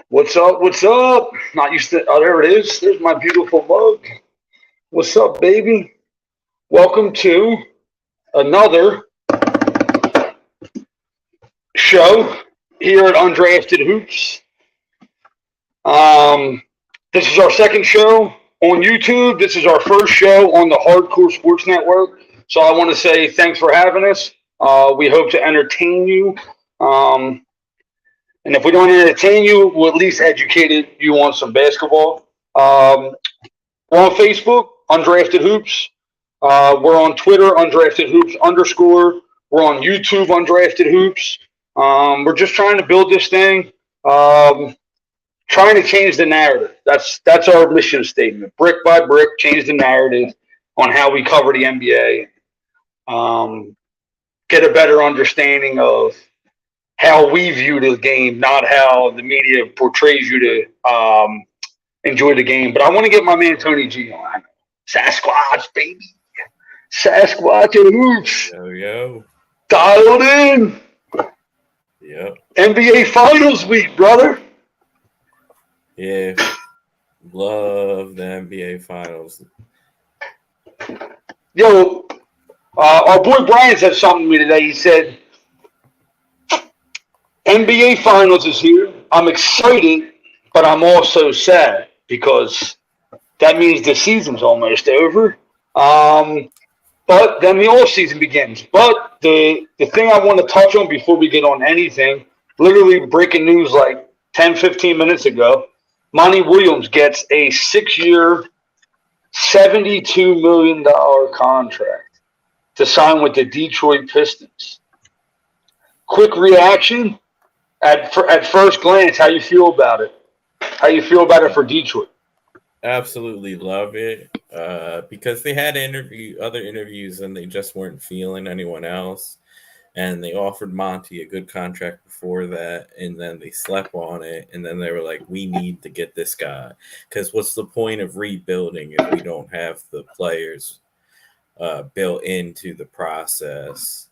What's up? What's up? Not used to. Oh, there it is. There's my beautiful mug. What's up, baby? Welcome to another show here at Undrafted Hoops. Um, this is our second show on YouTube. This is our first show on the Hardcore Sports Network. So I want to say thanks for having us. We hope to entertain you. And if we don't entertain you, we'll at least educate you on some basketball. We're on Facebook, Undrafted Hoops. We're on Twitter, Undrafted Hoops _. We're on YouTube, Undrafted Hoops. We're just trying to build this thing, trying to change the narrative. That's our mission statement. Brick by brick, change the narrative on how we cover the NBA. Get a better understanding of how we view the game, not how the media portrays you to enjoy the game. But I want to get my man Tony G on. Sasquatch, baby. Sasquatch and hoops. Yo. Dialed in. Yep. NBA Finals week, brother. Yeah. Love the NBA Finals. Yo, our boy Brian said something to me today. He said, NBA Finals is here. I'm excited, but I'm also sad because that means the season's almost over. But then the off season begins. But the thing I want to touch on before we get on anything, literally breaking news like 10, 15 minutes ago, Monty Williams gets a 6-year, $72 million contract to sign with the Detroit Pistons. Quick reaction. At first glance, how you feel about it? How you feel about it for Detroit? Absolutely love it because they had other interviews and they just weren't feeling anyone else. And they offered Monty a good contract before that, and then they slept on it. And then they were like, we need to get this guy. Because what's the point of rebuilding if we don't have the players built into the process?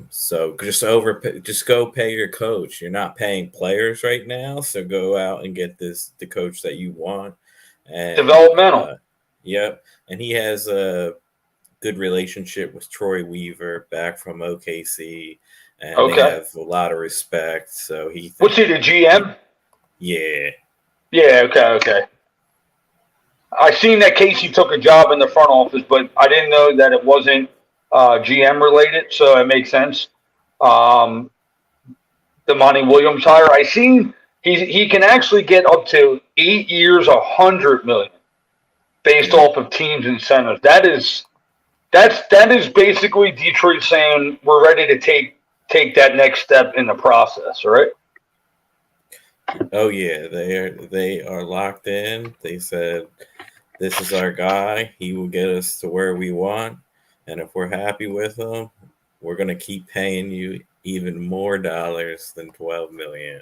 So just go pay your coach. You're not paying players right now, so go out and get the coach that you want. And developmental. Yep, and he has a good relationship with Troy Weaver back from OKC, and they have a lot of respect. So what's he, the GM? Yeah. Yeah. Okay. I seen that Casey took a job in the front office, but I didn't know that it wasn't GM related, so it makes sense. The Monty Williams hire, I seen he can actually get up to 8 years, $100 million, based off of teams' incentives. That is basically Detroit saying we're ready to take that next step in the process, right? Oh yeah, they are locked in. They said this is our guy. He will get us to where we want. And if we're happy with them, we're going to keep paying you even more dollars than $12 million.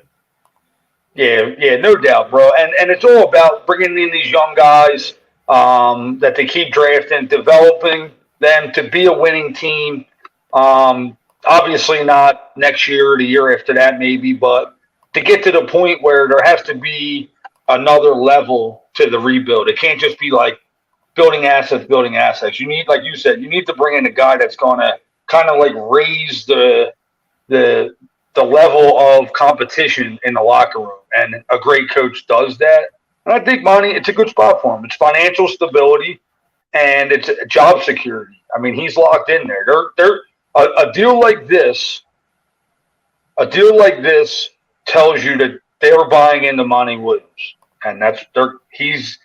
Yeah, no doubt, bro. And it's all about bringing in these young guys that they keep drafting, developing them to be a winning team. Obviously not next year or the year after that maybe, but to get to the point where there has to be another level to the rebuild. It can't just be like building assets. You need, like you said, you need to bring in a guy that's going to kind of like raise the level of competition in the locker room. And a great coach does that. And I think, Monty, it's a good spot for him. It's financial stability and it's job security. I mean, he's locked in there. A deal like this tells you that they're buying into Monty Williams. And he's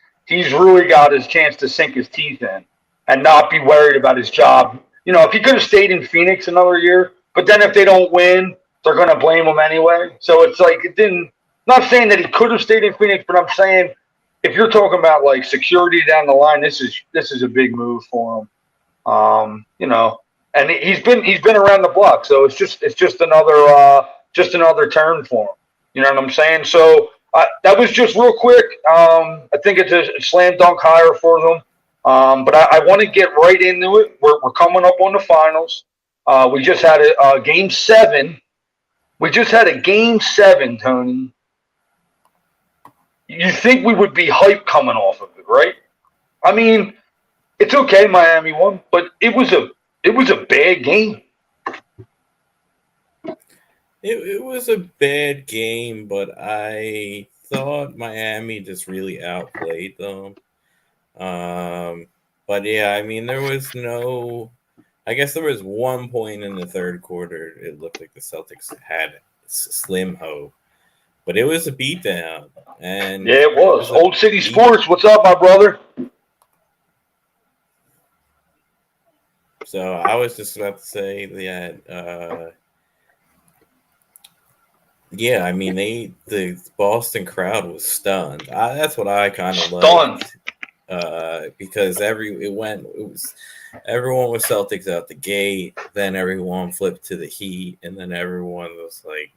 really got his chance to sink his teeth in and not be worried about his job. You know, if he could have stayed in Phoenix another year, but then if they don't win, they're going to blame him anyway. So it's like it didn't. Not saying that he could have stayed in Phoenix, but I'm saying if you're talking about like security down the line, this is a big move for him. You know, and he's been around the block, so it's just another turn for him. You know what I'm saying? So that was just real quick. I think it's a slam dunk hire for them. But I want to get right into it. We're coming up on the finals. We just had a game 7 We just had a game 7, Tony. You think we would be hype coming off of it, right? I mean, it's okay, Miami won, but it was a bad game. It was a bad game, but I thought Miami just really outplayed them. But yeah, I mean, there was no. I guess there was one point in the third quarter. It looked like the Celtics had slim hope, but it was a beatdown, and Yeah, it it was. was a Old City beat. Sports, what's up, my brother? So I was just about to say that. Yeah, I mean, the Boston crowd was stunned. That's what I kind of Stunned. liked because everyone was Celtics out the gate. Then everyone flipped to the Heat, and then everyone was like,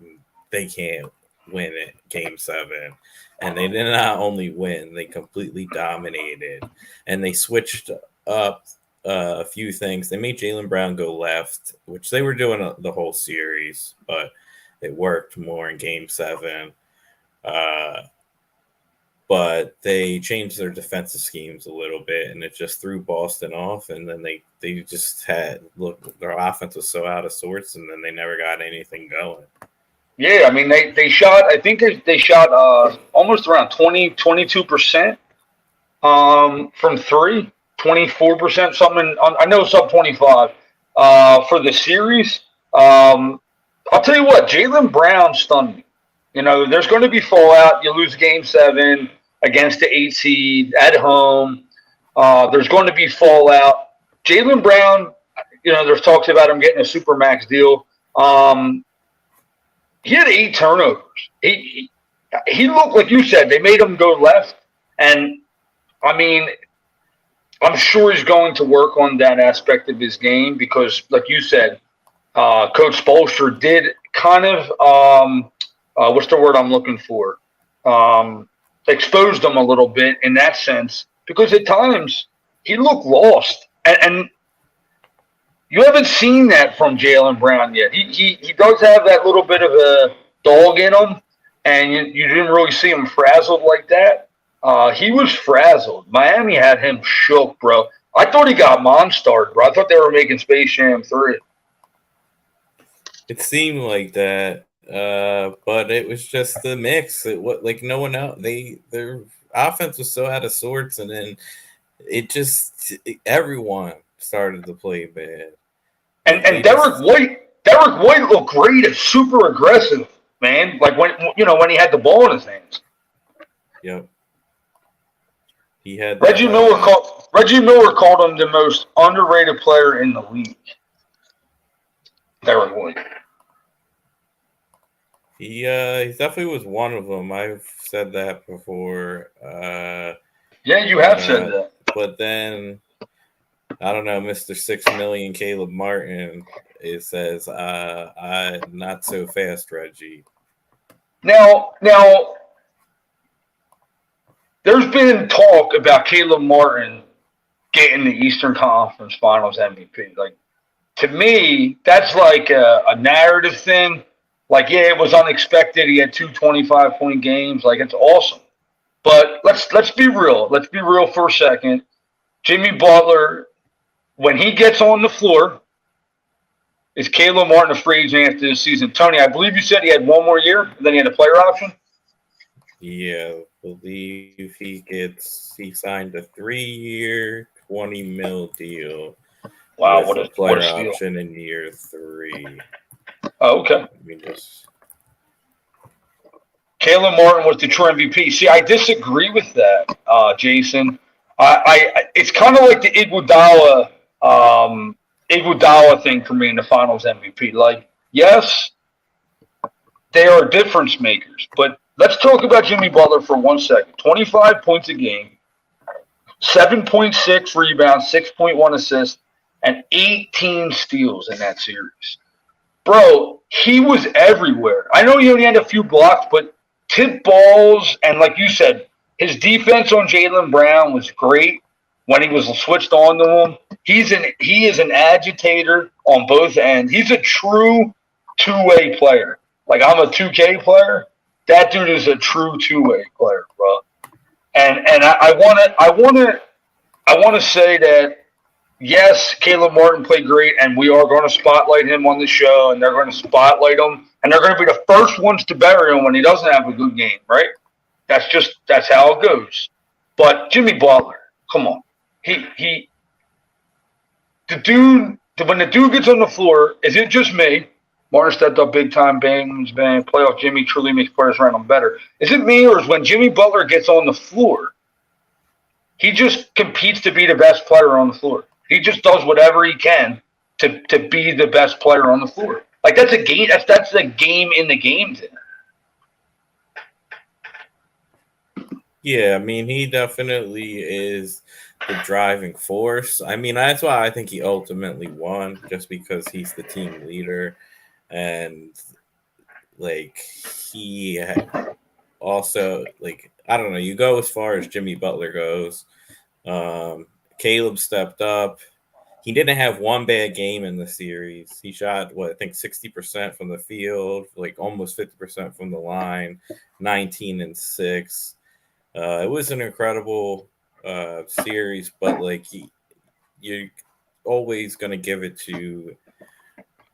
they can't win it, Game 7, and they did not only win, they completely dominated, and they switched up a few things. They made Jaylen Brown go left, which they were doing the whole series, but it worked more in Game 7. But they changed their defensive schemes a little bit, and it just threw Boston off. And then they just their offense was so out of sorts, and then they never got anything going. Yeah, I mean, they shot, I think they shot almost around 22% from three, 24%, something. I know it's up 25 for the series. I'll tell you what, Jaylen Brown stunned me. There's going to be fallout. You lose game 7 against the 8 seed at home. There's going to be fallout. Jaylen Brown, there's talks about him getting a supermax deal. He had 8 turnovers. He looked, like you said, they made him go left. And, I mean, I'm sure he's going to work on that aspect of his game because, like you said, Coach Spoelstra did kind of what's the word I'm looking for? Exposed him a little bit in that sense because at times he looked lost, and you haven't seen that from Jaylen Brown yet. He does have that little bit of a dog in him, and you didn't really see him frazzled like that. He was frazzled. Miami had him shook, bro. I thought he got monstered, bro. I thought they were making Space Jam 3. It seemed like that, but it was just the mix. Like no one else. Their offense was so out of sorts, and then everyone started to play bad. And Derek White looked great and super aggressive, man. Like when he had the ball in his hands. Yep. He had Reggie Miller called him the most underrated player in the league. Derek White. He definitely was one of them. I've said that before. Yeah, you have said that. But then I don't know, Mr. 6 Million Caleb Martin. It says, not so fast, Reggie. Now, there's been talk about Caleb Martin getting the Eastern Conference Finals MVP. Like, to me, that's like a narrative thing. Like, yeah, it was unexpected. He had 2 25-point games. Like, it's awesome. But let's be real. Let's be real for a second. Jimmy Butler, when he gets on the floor, is Caleb Martin a free agent after this season? Tony, I believe you said he had one more year, and then he had a player option? Yeah, I believe he signed a 3-year, $20 million deal. Wow, what a player steal. option in year 3. Oh, okay. Let me just. Caleb Martin was the true MVP. See, I disagree with that, Jason. It's kind of like the Iguodala thing for me in the Finals MVP. Like, yes, they are difference makers, but let's talk about Jimmy Butler for 1 second. 25 points a game, 7.6 rebounds, 6.1 assists, and 18 steals in that series. Bro, he was everywhere. I know he only had a few blocks, but tip balls, and like you said, his defense on Jaylen Brown was great when he was switched on to him. He is an agitator on both ends. He's a true two-way player. like I'm a 2K player. That dude is a true two-way player, bro. And I want to say that yes, Caleb Martin played great, and we are going to spotlight him on the show, and they're going to spotlight him, and they're going to be the first ones to bury him when he doesn't have a good game, right? That's how it goes. But Jimmy Butler, come on, he the dude when the dude gets on the floor, is it just me? Martin stepped up big time, bang, playoff Jimmy truly makes players around him better. Is it me, or is when Jimmy Butler gets on the floor, he just competes to be the best player on the floor? He just does whatever he can to be the best player on the floor. Like that's a game. That's the game in the games. Yeah, I mean, he definitely is the driving force. I mean, that's why I think he ultimately won, just because he's the team leader, and like he also like I don't know. You go as far as Jimmy Butler goes. Caleb stepped up. He didn't have one bad game in the series. He shot I think 60% from the field, like almost 50% from the line, 19-6. It was an incredible series, but like you're always gonna give it to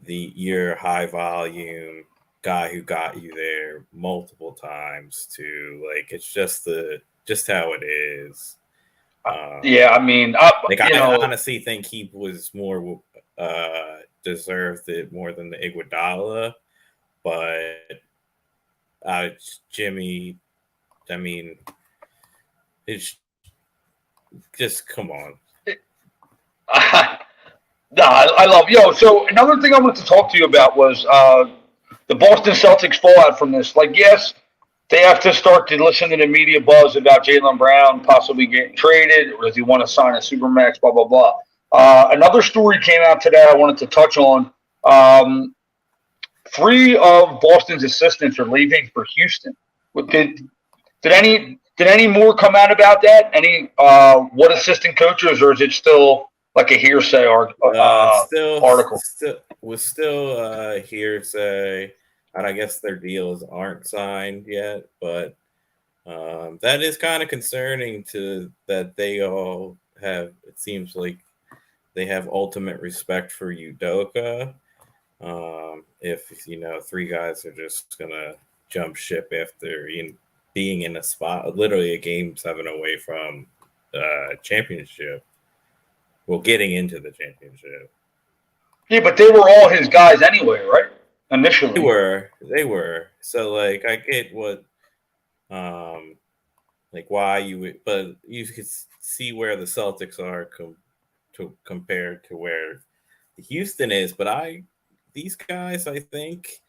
your high volume guy who got you there multiple times. To like, it's just how it is. Yeah, I mean, I honestly think he was more deserved it more than the Iguodala, but Jimmy, I mean, it's just come on. No, I love So another thing I wanted to talk to you about was the Boston Celtics fallout from this. Like, yes, they have to start to listen to the media buzz about Jaylen Brown possibly getting traded, or does he want to sign a supermax? Blah blah blah. Another story came out today. I wanted to touch on. 3 of Boston's assistants are leaving for Houston. Did any more come out about that? Any what assistant coaches, or is it still like a hearsay article? Still hearsay, and I guess their deals aren't signed yet. But that is kind of concerning that they all have. It seems like they have ultimate respect for Udoka. If 3 guys are just gonna jump ship after being in a spot, literally a game 7 away from championship. Well, getting into the championship. Yeah, but they were all his guys anyway, right? Initially, they were. So like, I get what, like why you would, but you could see where the Celtics are compared to where Houston is. But these guys, I think,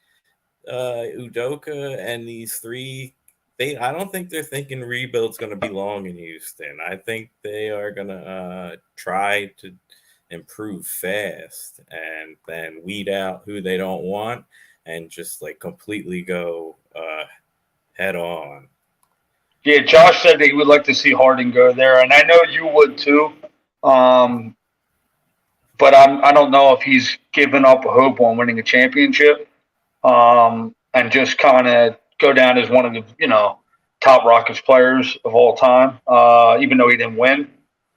Udoka and these 3. I don't think they're thinking rebuild's going to be long in Houston. I think they are going to try to improve fast and then weed out who they don't want and just like completely go head on. Yeah, Josh said that he would like to see Harden go there, and I know you would too. But I don't know if he's given up hope on winning a championship, and just kind of go down as one of the top Rockets players of all time, even though he didn't win.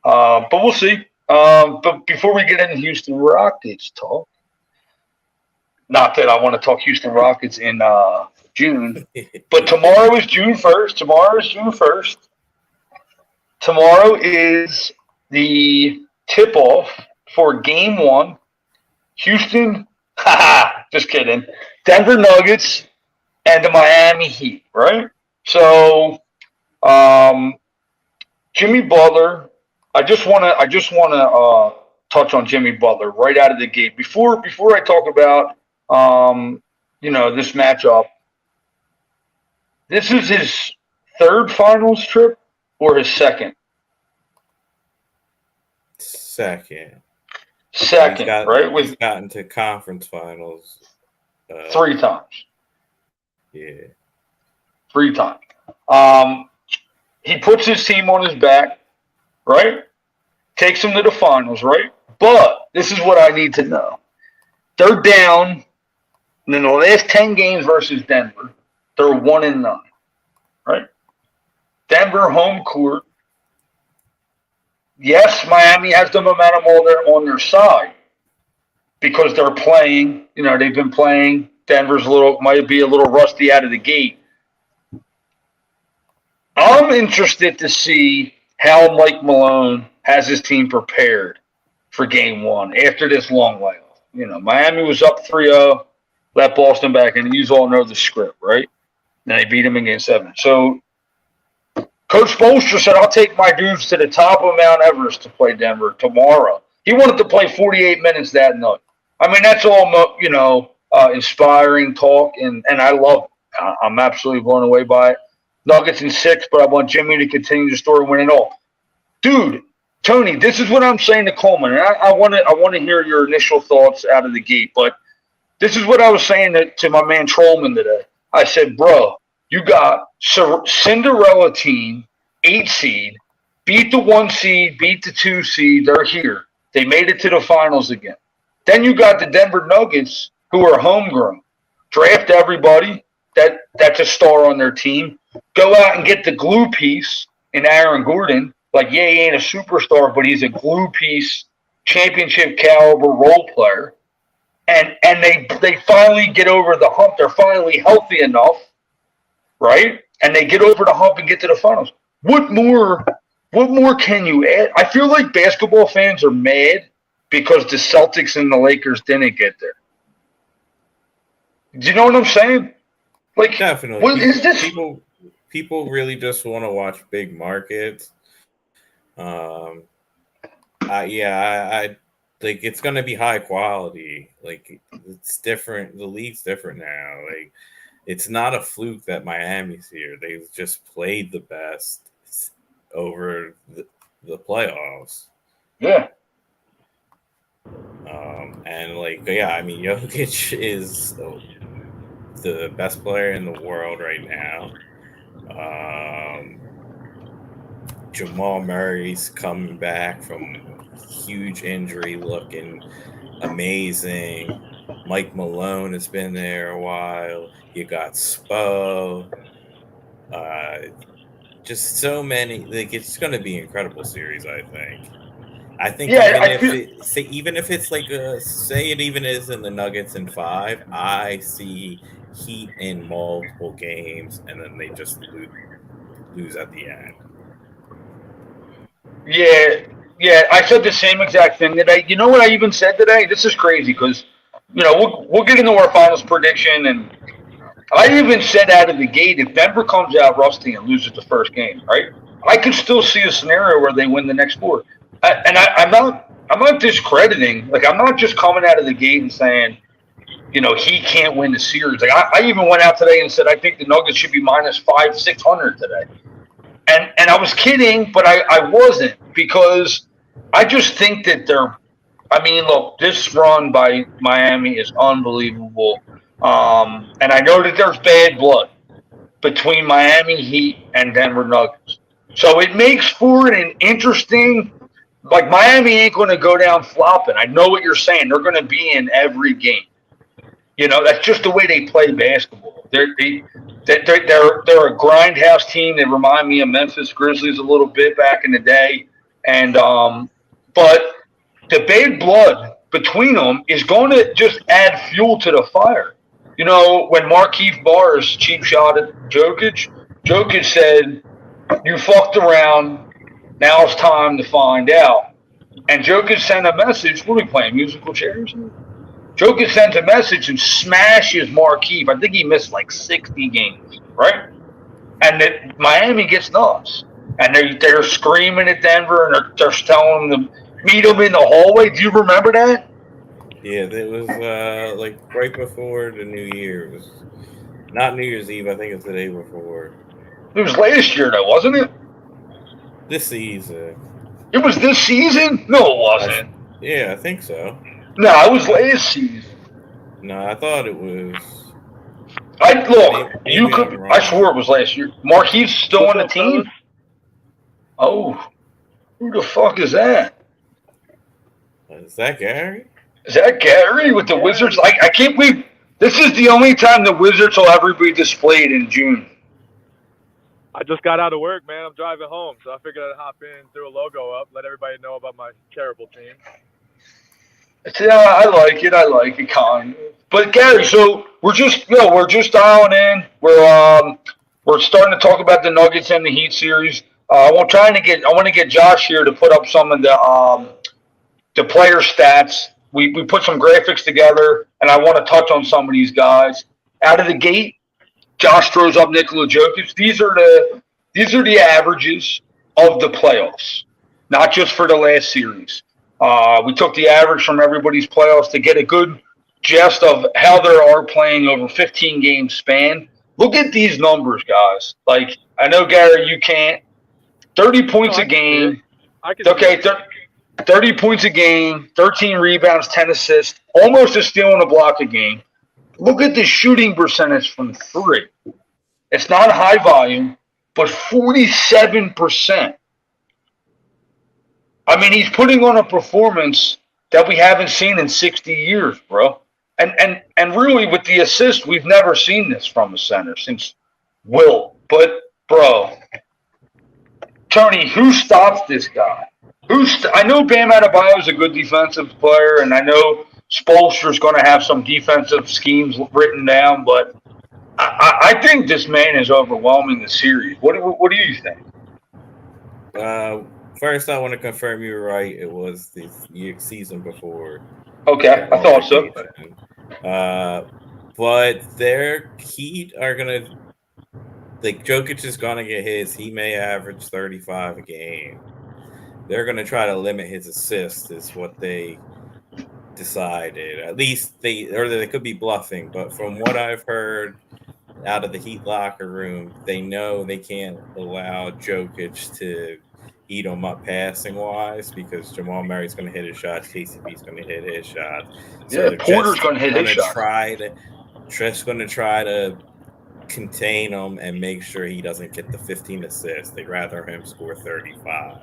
But we'll see. But before we get into Houston Rockets talk, not that I want to talk Houston Rockets in June, but tomorrow is June 1st. Tomorrow is the tip-off for Game 1. Houston, just kidding. Denver Nuggets and the Miami Heat, right? So, Jimmy Butler. I just want to touch on Jimmy Butler right out of the gate before I talk about this matchup. This is his 3rd finals trip or his 2nd? Second, right? He's gotten to conference finals 3 times. Yeah, 3 times. He puts his team on his back, right? Takes them to the finals, right? But this is what I need to know. They're down And in the last 10 games versus Denver, they're 1-9. Right? Denver home court. Yes, Miami has the momentum on their side because they're playing. They've been playing. Denver's might be a little rusty out of the gate. I'm interested to see how Mike Malone has his team prepared for game one after this long layoff. Miami was up 3-0, let Boston back, and you all know the script, right? And they beat them in game 7. So Coach Bolster said, I'll take my dudes to the top of Mount Everest to play Denver tomorrow. He wanted to play 48 minutes that night. I mean, that's all, inspiring talk, and I love it. I'm absolutely blown away by it. Nuggets in 6, but I want Jimmy to continue the story, win it all. Dude, Tony, this is what I'm saying to Coleman, and I want to hear your initial thoughts out of the gate, but this is what I was saying to my man Trollman today. I said, bro, you got Cinderella team, 8 seed, beat the 1 seed, beat the 2 seed. They're here. They made it to the finals again. Then you got the Denver Nuggets, who are homegrown. Draft everybody that's a star on their team. Go out and get the glue piece in Aaron Gordon. Like, yeah, he ain't a superstar, but he's a glue piece, championship caliber role player. And they finally get over the hump. They're finally healthy enough, right? And they get over the hump and get to the finals. What more can you add? I feel like basketball fans are mad because the Celtics and the Lakers didn't get there. Do you know what I'm saying? Like, definitely. What is this? People really just want to watch big markets. I like it's going to be high quality. Like, it's different. The league's different now. Like, it's not a fluke that Miami's here. They've just played the best over the playoffs. Yeah. And I mean, Jokic is the best player in the world right now. Jamal Murray's coming back from huge injury, looking amazing. Mike Malone has been there a while. You got Spo. Just so many. Like, it's going to be an incredible series, I think. Even if it's like say it even is in the Nuggets in 5, I see Heat in multiple games, and then they just lose at the end. Yeah. I said the same exact thing today. You know what I even said today? This is crazy because, we'll get into our finals prediction, and I even said out of the gate, if Denver comes out rusty and loses the first game, right? I could still see a scenario where they win the next 4. I'm not discrediting. Like, I'm not just coming out of the gate and saying, he can't win the series. Like, I even went out today and said I think the Nuggets should be -500, 600 today. And I was kidding, but I wasn't, because I just think that look, this run by Miami is unbelievable. And I know that there's bad blood between Miami Heat and Denver Nuggets. So it makes for an interesting, like, Miami ain't going to go down flopping. I know what you're saying. They're going to be in every game. That's just the way they play basketball. They're a grindhouse team. They remind me of Memphis Grizzlies a little bit back in the day. And but the bad blood between them is going to just add fuel to the fire. When Markieff Morris cheap shot at Jokic said, "You fucked around. Now it's time to find out." And Jokic sent a message. What are we playing? Musical chairs? Jokic sends a message and smashes Markieff. I think he missed like 60 games, right? And Miami gets nuts. And they're screaming at Denver, and they're telling them to meet them in the hallway. Do you remember that? Yeah, it was right before the New Year. It was not New Year's Eve. I think it's the day before. It was last year, though, wasn't it? This season. It was this season? No, it wasn't. I think so. No, it was last season. No, I thought it was. I swore it was last year. Markieff's still on the team? Oh, who the fuck is that? Is that Gary? Is that Gary with the Wizards? I can't believe This is the only time the Wizards will ever be displayed in June. I just got out of work, man. I'm driving home, so I figured I'd hop in, throw a logo up, let everybody know about my terrible team. Yeah, I like it. I like it, kind of. But Gary, so we're just dialing in. We're starting to talk about the Nuggets and the Heat series. I want to get Josh here to put up some of the player stats. We put some graphics together, and I want to touch on some of these guys out of the gate. Josh throws up Nikola Jokic. These are the averages of the playoffs, not just for the last series. We took the average from everybody's playoffs to get a good gist of how they are playing over 15 game span. Look at these numbers, guys. Like, I know, Gary, you can't. 30 points a game. Okay, 30 points a game, 13 rebounds, 10 assists, almost a steal and a block a game. Look at the shooting percentage from three. It's not high volume, but 47%. I mean, he's putting on a performance that we haven't seen in 60 years, bro. And really, with the assist, we've never seen this from a center since Wilt. But, bro, Tony, who stops this guy? I know Bam Adebayo is a good defensive player, and I know Spoelstra's going to have some defensive schemes written down, but I think this man is overwhelming the series. What do you think? First, I want to confirm you were right. It was the season before. Okay, I thought so. But their Heat are going to – like, Jokic is going to get his. He may average 35 a game. They're going to try to limit his assists is what they decided. At least they could be bluffing. But from what I've heard out of the Heat locker room, they know they can't allow Jokic to eat him up passing-wise because Jamal Murray's going to hit his shots. KCP's going to hit his shots. So yeah, Porter's going to hit his shots. Trent's going to try to contain him and make sure he doesn't get the 15 assists. They'd rather him score 35.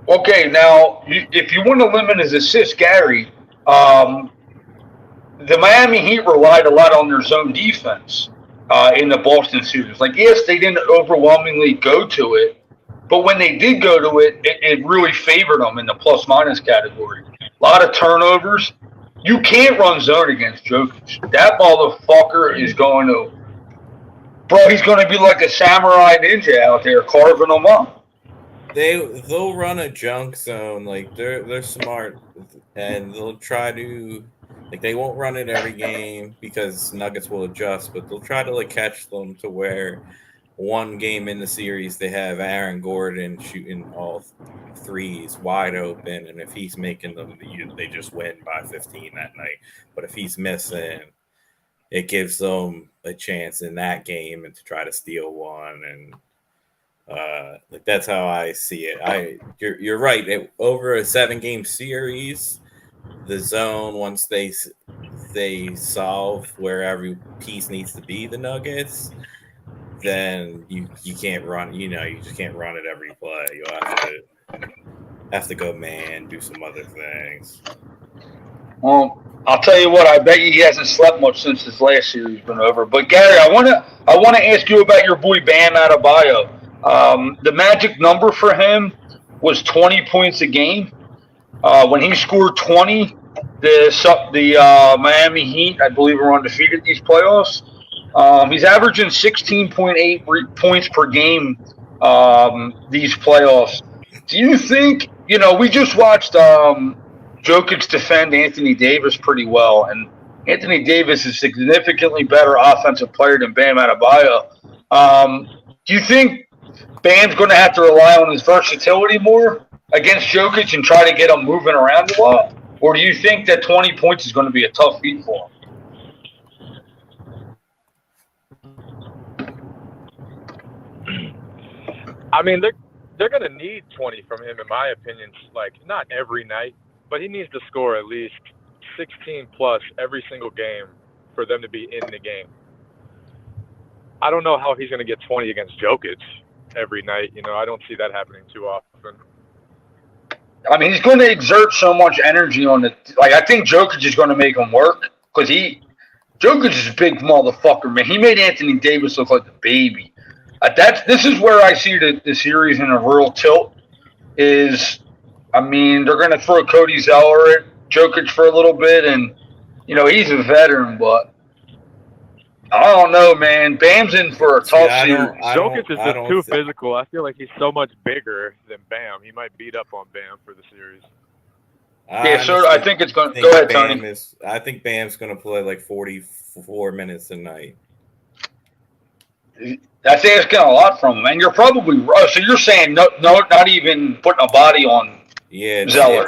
Okay, now, if you want to limit his assists, Gary, the Miami Heat relied a lot on their zone defense in the Boston series. Like, yes, they didn't overwhelmingly go to it, but when they did go to it, it really favored them in the plus-minus category. A lot of turnovers. You can't run zone against Jokic. That motherfucker is going to – bro, he's going to be like a samurai ninja out there carving them up. They'll run a junk zone, like they're smart, and they'll try to, like, they won't run it every game because Nuggets will adjust, but they'll try to like catch them to where one game in the series they have Aaron Gordon shooting all threes wide open, and if he's making them, they just win by 15 that night. But if he's missing, it gives them a chance in that game and to try to steal one and. Like that's how I see it. You're right. Over a 7-game series, the zone once they solve where every piece needs to be the Nuggets, then you can't run. You just can't run it every play. You'll have to go man, do some other things. Well, I'll tell you what. I bet he hasn't slept much since his last series been over. But Gary, I want to ask you about your boy Bam Adebayo. The magic number for him was 20 points a game. When he scored 20, the Miami Heat, I believe, are undefeated these playoffs. He's averaging 16.8 points per game these playoffs. Do you think, we just watched Jokic defend Anthony Davis pretty well, and Anthony Davis is a significantly better offensive player than Bam Adebayo. Do you think Bam's going to have to rely on his versatility more against Jokic and try to get him moving around a lot? Or do you think that 20 points is going to be a tough feat for him? I mean, they're going to need 20 from him, in my opinion. Like, not every night, but he needs to score at least 16 plus every single game for them to be in the game. I don't know how he's going to get 20 against Jokic every night. I don't see that happening too often. I mean, he's going to exert so much energy on it. Like, I think Jokic is going to make him work because Jokic is a big motherfucker, man. He made Anthony Davis look like a baby. This is where I see the series in a real tilt. I mean, they're going to throw Cody Zeller at Jokic for a little bit, and he's a veteran, but I don't know, man. Bam's in for a tough series. Jokic is just too physical. I feel like he's so much bigger than Bam. He might beat up on Bam for the series. So I think it's going to go ahead, Tony. I think Bam's going to play like 44 minutes a night. That's asking a lot from him, and you're probably right. So you're saying no, not even putting a body on Zeller.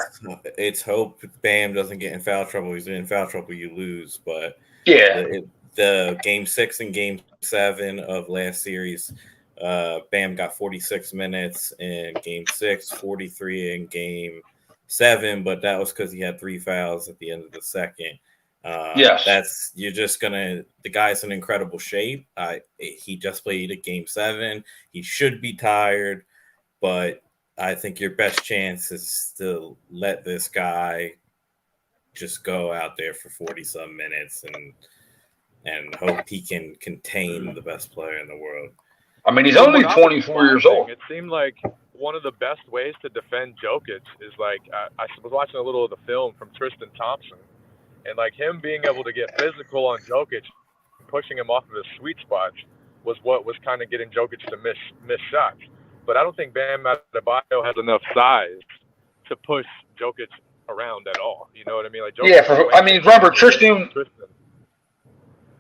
It's hope Bam doesn't get in foul trouble. He's in foul trouble, you lose. But the Game 6 and Game 7 of last series, Bam got 46 minutes in Game 6, 43 in Game 7, but that was because he had 3 fouls at the end of the second. You're just the guy's in incredible shape. He just played a Game 7. He should be tired, but I think your best chance is to let this guy just go out there for 40-some minutes and hope he can contain the best player in the world. I mean, he's only 24 years old. It seemed like one of the best ways to defend Jokic is like I was watching a little of the film from Tristan Thompson, and like him being able to get physical on Jokic, pushing him off of his sweet spots was what was kind of getting Jokic to miss shots. But I don't think Bam Adebayo has enough size to push Jokic around at all. You know what I mean? Like Jokic remember Tristan.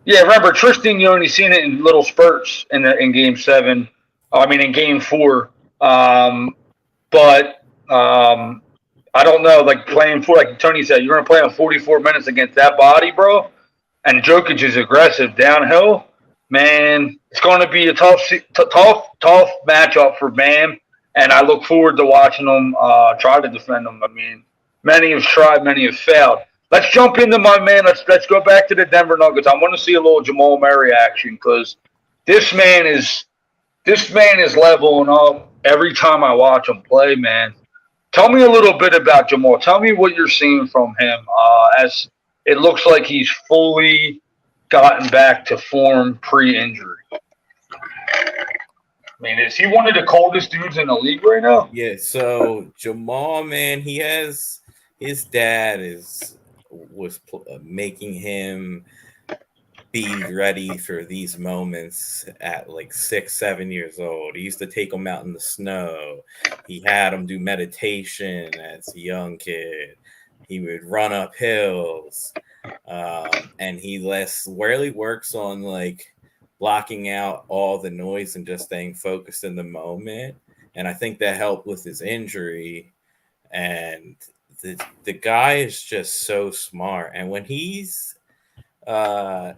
Yeah, remember Tristan. You only seen it in little spurts in Game 7. In Game 4. But I don't know. Like playing for, like Tony said, you're going to play on 44 minutes against that body, bro. And Jokic is aggressive downhill. Man, it's going to be a tough matchup for Bam, and I look forward to watching them try to defend him. I mean, many have tried, many have failed. Let's jump into my man. Let's go back to the Denver Nuggets. I want to see a little Jamal Murray action because this man is leveling up every time I watch him play, man. Tell me a little bit about Jamal. Tell me what you're seeing from him as it looks like he's fully gotten back to form pre-injury. I mean, is he one of the coldest dudes in the league right now? Yeah, so Jamal, man, he has his dad was making him be ready for these moments at like 6-7 years old. He used to take him out in the snow. He had him do meditation as a young kid. He would run up hills. And he rarely works on like blocking out all the noise and just staying focused in the moment. And I think that helped with his injury. And the guy is just so smart. And when he has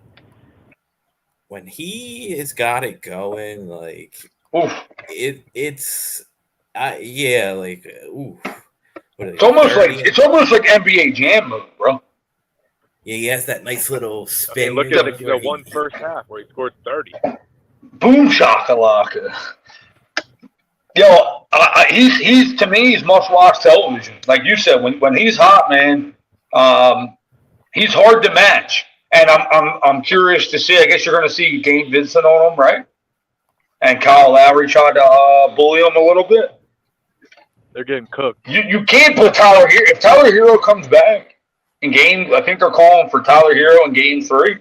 got it going, like it's almost like NBA Jam mode, bro. Yeah, he has that nice little spin. Look at the one first half where he scored 30. Boom shakalaka. Yo, he's to me, he's must-watch television. Like you said, when he's hot, man, he's hard to match. And I'm curious to see. I guess you're going to see Gabe Vincent on him, right? And Kyle Lowry tried to bully him a little bit. They're getting cooked. You can't put Tyler Hero. If Tyler Hero comes back in game, I think they're calling for Tyler Hero in Game 3.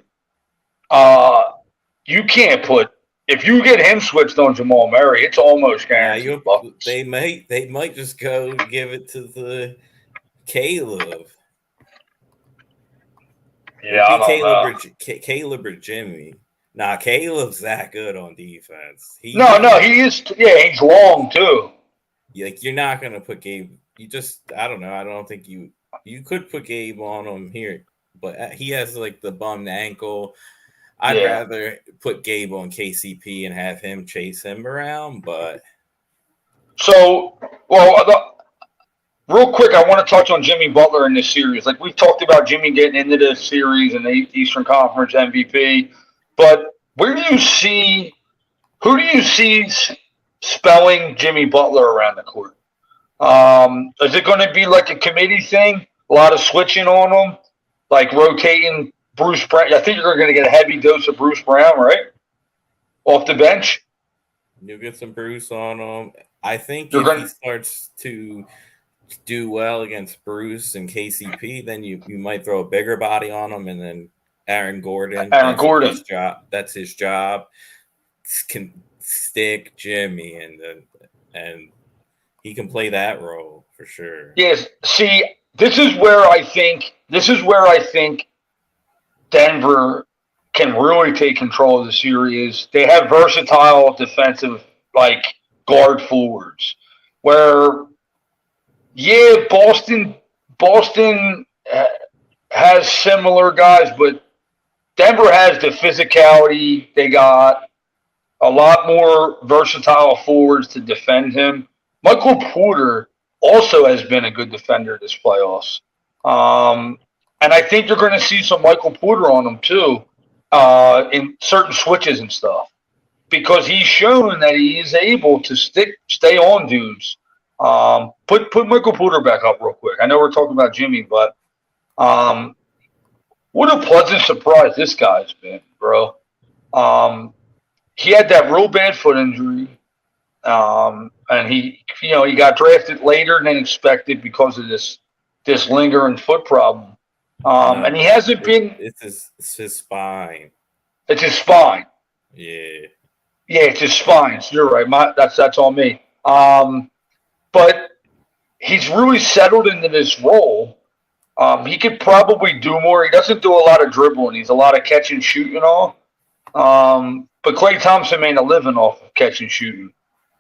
You can't put. If you get him switched on Jamal Murray, it's almost guaranteed. Yeah, they might just go give it to the Caleb. Yeah, Caleb or Jimmy. Nah, Caleb's that good on defense. He is. Yeah, he's long too. Like you're not gonna put Gabe. I don't know. I don't think you could put Gabe on him here, but he has like the bummed ankle. I'd rather put Gabe on KCP and have him chase him around. But real quick, I want to touch on Jimmy Butler in this series. Like we've talked about Jimmy getting into this series and the Eastern Conference MVP, but who do you see spelling Jimmy Butler around the court? Is it going to be like a committee thing? A lot of switching on him, like rotating Bruce Brown. I think you're going to get a heavy dose of Bruce Brown, right? Off the bench. You get some Bruce on him. I think You're if going he starts to do well against Bruce and KCP, then you might throw a bigger body on him, and then Aaron Gordon. Aaron Gordon. His job. That's his job. Can stick Jimmy, and he can play that role for sure. Yes. See, this is where I think Denver can really take control of the series. They have versatile defensive guard forwards. Where, yeah, Boston has similar guys, but Denver has the physicality. They got a lot more versatile forwards to defend him. Michael Porter also has been a good defender this playoffs. And I think you're going to see some Michael Porter on him too, in certain switches and stuff, because he's shown that he is able to stay on dudes. Put Michael Porter back up real quick. I know we're talking about Jimmy, but what a pleasant surprise this guy's been, bro. He had that real bad foot injury, and he got drafted later than expected because of this lingering foot problem. And he hasn't been. It's his spine. It's his spine. Yeah. Yeah, it's his spine. So you're right. That's on me. But he's really settled into this role. He could probably do more. He doesn't do a lot of dribbling. He's a lot of catch and shoot and all. But Klay Thompson made a living off of catch and shooting.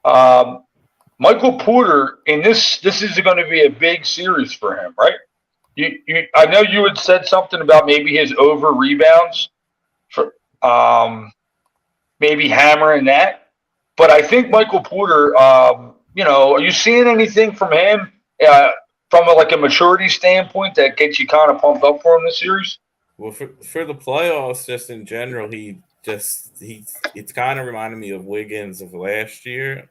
Michael Porter, in this is going to be a big series for him, right? I know you had said something about maybe his over rebounds, for maybe hammering that. But I think Michael Porter, are you seeing anything from him from a maturity standpoint that gets you kind of pumped up for him this series? Well, for the playoffs, just in general, it's kind of reminded me of Wiggins of last year,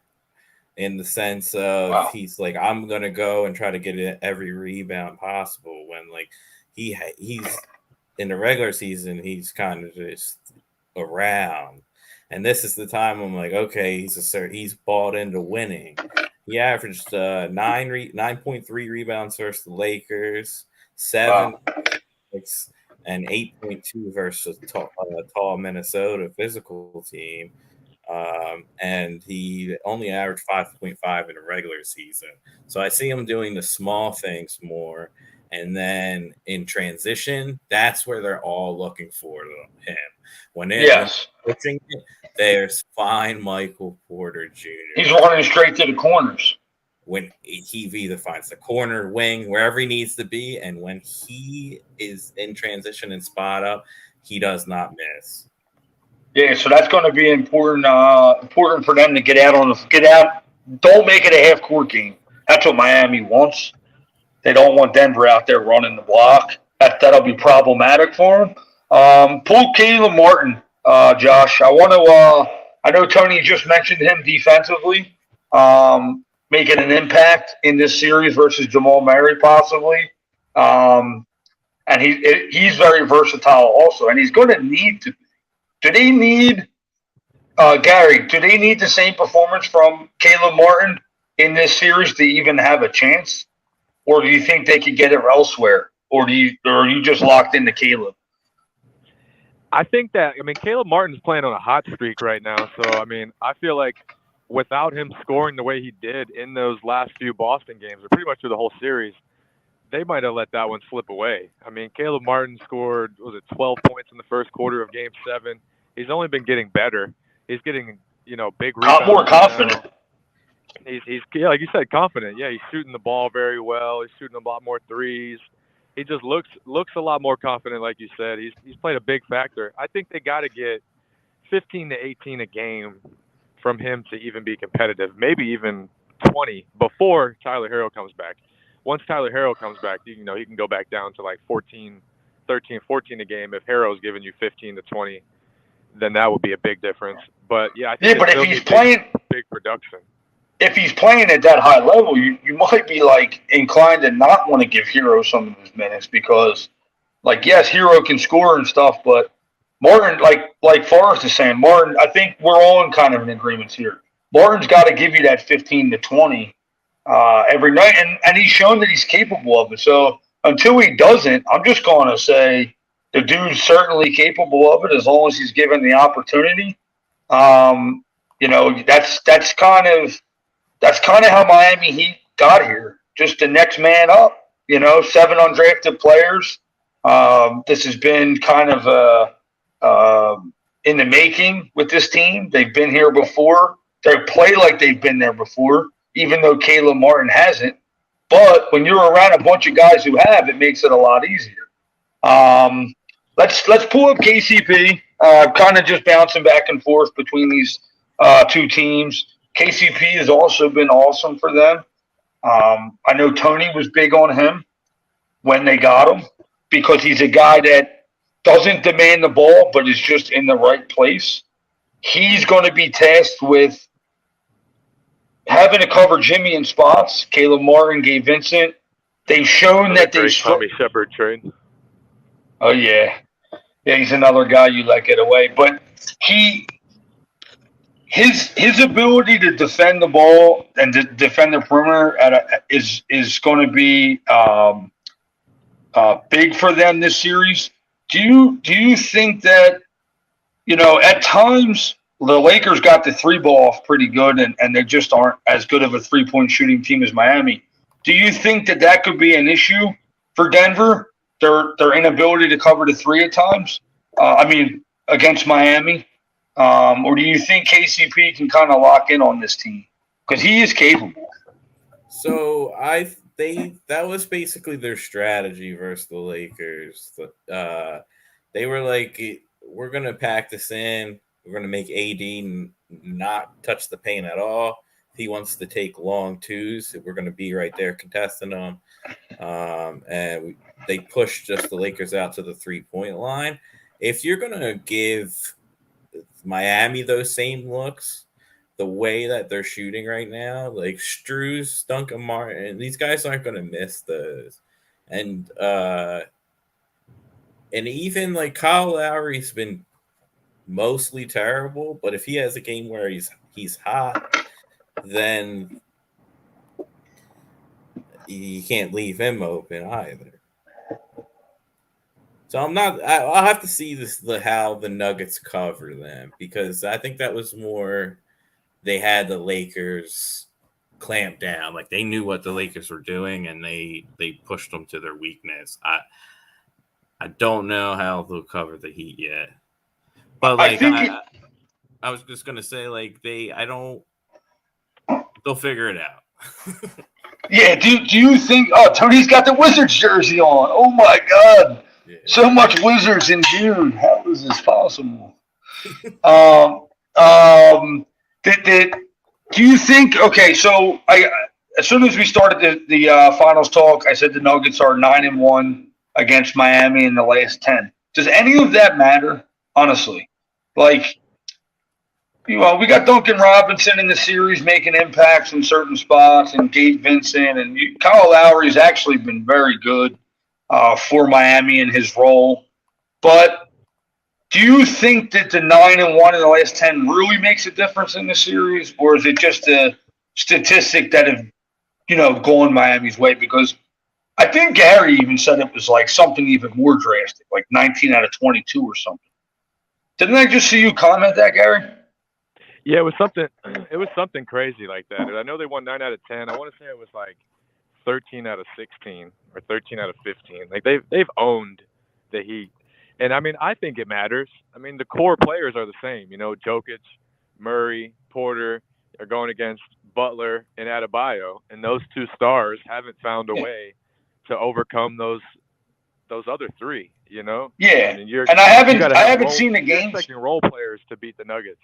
in the sense of he's like, I'm gonna go and try to get every rebound possible. When he's in the regular season, he's kind of just around, and this is the time I'm like, okay, he's bought into winning. He averaged 9.3 rebounds versus the Lakers, 7 and 8.2 versus tall Minnesota physical team. And he only averaged 5.5 in a regular season. So I see him doing the small things more. And then in transition, that's where they're all looking for him. When they're switching it, there's fine Michael Porter Jr. He's running straight to the corners. When he either finds the corner, wing, wherever he needs to be, and when he is in transition and spot up, he does not miss. Yeah, so that's going to be important for them to get out. Don't make it a half court game. That's what Miami wants. They don't want Denver out there running the block. That'll be problematic for them. Pull Caleb Martin, Josh. I know Tony just mentioned him defensively, making an impact in this series versus Jamal Murray possibly. And he's very versatile also, and he's going to need to. Do they need Gary? Do they need the same performance from Caleb Martin in this series to even have a chance, or do you think they could get it elsewhere, or are you just locked into Caleb? I think that Caleb Martin's playing on a hot streak right now, so I feel like without him scoring the way he did in those last few Boston games, or pretty much through the whole series, they might have let that one slip away. Caleb Martin scored 12 points in the first quarter of Game 7. He's only been getting better. He's getting, big rebounds. More confident. He's like you said, confident. Yeah, he's shooting the ball very well. He's shooting a lot more threes. He just looks a lot more confident, like you said. He's played a big factor. I think they got to get 15 to 18 a game from him to even be competitive. Maybe even 20 before Tyler Herro comes back. Once Tyler Herro comes back, he can go back down to 13, 14 a game. If Herro's giving you 15 to 20. Then that would be a big difference. But I think but if he's playing big production, if he's playing at that high level, you might be inclined to not want to give Herro some of his minutes, because Like, yes, Hero can score and stuff, but Martin, like Forrest is saying, Martin, I think we're all in kind of an agreement here. Martin's got to give you that 15 to 20 every night, and he's shown that he's capable of it. So until he doesn't, I'm just going to say the dude's certainly capable of it as long as he's given the opportunity. That's kind of how Miami Heat got here. Just the next man up. 7 undrafted players. This has been kind of in the making with this team. They've been here before. They play like they've been there before, even though Caleb Martin hasn't. But when you're around a bunch of guys who have, it makes it a lot easier. Let's pull up KCP. Kind of just bouncing back and forth between these two teams. KCP has also been awesome for them. I know Tony was big on him when they got him because he's a guy that doesn't demand the ball but is just in the right place. He's going to be tasked with having to cover Jimmy in spots. Caleb Martin, Gabe Vincent. They've shown that they Tommy Shepard trade. Oh yeah, he's another guy you let get away. But his ability to defend the ball and to defend the perimeter is going to be big for them this series. Do you think that at times the Lakers got the three ball off pretty good and they just aren't as good of a 3-point shooting team as Miami? Do you think that could be an issue for Denver? Their inability to cover the three at times. Against Miami. Or do you think KCP can kind of lock in on this team because he is capable? So that was basically their strategy versus the Lakers. They were like, we're gonna pack this in. We're gonna make AD not touch the paint at all. If he wants to take long twos, we're gonna be right there contesting them. And they pushed just the Lakers out to the 3-point line. If you're gonna give Miami those same looks, the way that they're shooting right now, like Strus, Duncan Martin, these guys aren't going to miss those. And even like Kyle Lowry's been mostly terrible, but if he has a game where he's hot, then you can't leave him open either. So I'll have to see how the Nuggets cover them because I think that was more they had the Lakers clamped down. Like they knew what the Lakers were doing and they pushed them to their weakness. I don't know how they'll cover the Heat yet. But like I was just gonna say like they'll figure it out. Yeah, do you think Tony's got the Wizards jersey on? Oh my God. Yeah. So much Wizards in June. How is this possible? Do you think? Okay, so as soon as we started the finals talk, I said the Nuggets are 9-1 against Miami in the last 10. Does any of that matter? Honestly, like, we got Duncan Robinson in the series making impacts in certain spots, and Gabe Vincent and Kyle Lowry's actually been very good. For Miami in his role. But do you think that the 9-1 in the last 10 really makes a difference in the series? Or is it just a statistic that have, gone Miami's way? Because I think Gary even said it was like something even more drastic, like 19 out of 22 or something. Didn't I just see you comment that, Gary? Yeah, it was something crazy like that. I know they won 9 out of 10. I want to say it was like 13 out of 16 or 13 out of 15. Like they've owned the Heat. And I think it matters. The core players are the same. Jokic, Murray, Porter are going against Butler and Adebayo, and those two stars haven't found a way to overcome those other three, Yeah. And I haven't seen the games. You're expecting role players to beat the Nuggets.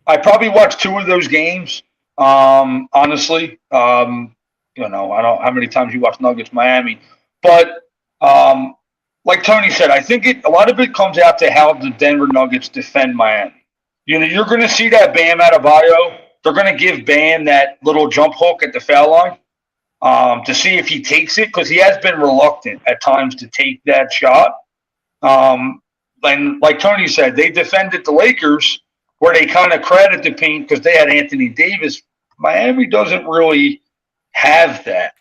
I probably watched 2 of those games. Honestly. I don't know how many times you watch Nuggets Miami, but like Tony said, I think a lot of it comes out to how the Denver Nuggets defend Miami. You're going to see that Bam Adebayo. They're going to give Bam that little jump hook at the foul line, to see if he takes it, because he has been reluctant at times to take that shot. And like Tony said, they defended the Lakers where they kind of credit the paint because they had Anthony Davis. Miami doesn't really have that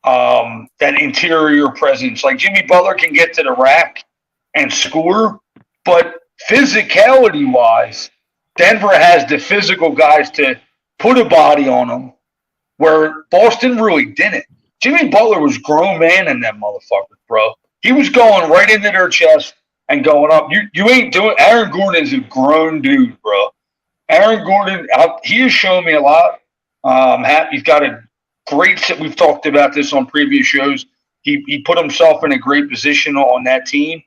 that interior presence. Like Jimmy Butler can get to the rack and score, but physicality wise, Denver has the physical guys to put a body on them, where Boston really didn't. Jimmy Butler was grown man in that motherfucker, bro. He was going right into their chest and going up. You ain't doing. Aaron Gordon's a grown dude, bro. Aaron Gordon, he has shown me a lot. He's got a great. We've talked about this on previous shows. He put himself in a great position on that team